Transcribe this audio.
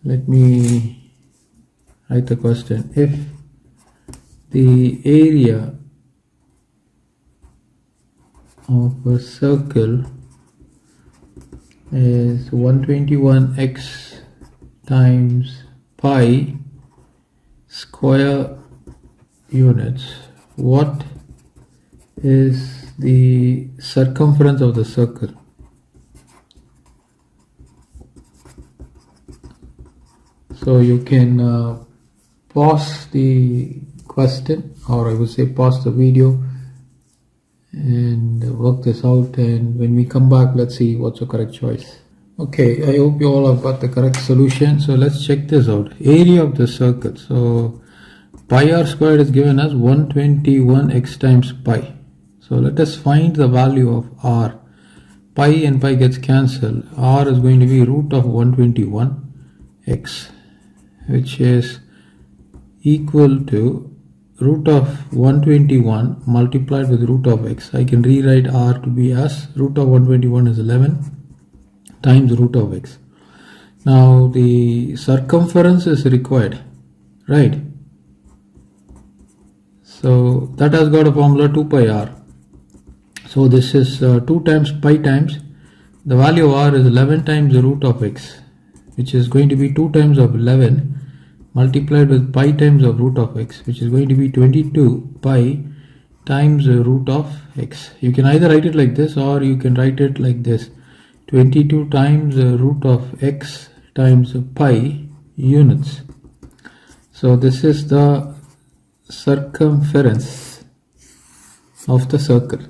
Let me write the question. If the area of a circle is 121x times pi square units, what is the circumference of the circle? So you can pause the question, or I would say pause the video and work this out, and when we come back, let's see what's the correct choice. Okay, I hope you all have got the correct solution. So let's check this out. Area of the circle. So pi r squared is given as 121x times pi. So let us find the value of r. Pi and pi gets cancelled. R is going to be root of 121x, which is equal to root of 121 multiplied with root of x. I can rewrite r to be as root of 121 is 11 times root of x. Now the circumference is required, right? So that has got a formula 2 pi r. So this is 2 times pi times the value of r is 11 times the root of x, which is going to be 2 times of 11 multiplied with pi times of root of x, which is going to be 22 pi times the root of x. You can either write it like this or you can write it like this: 22 times the root of x times pi units. So this is the circumference of the circle.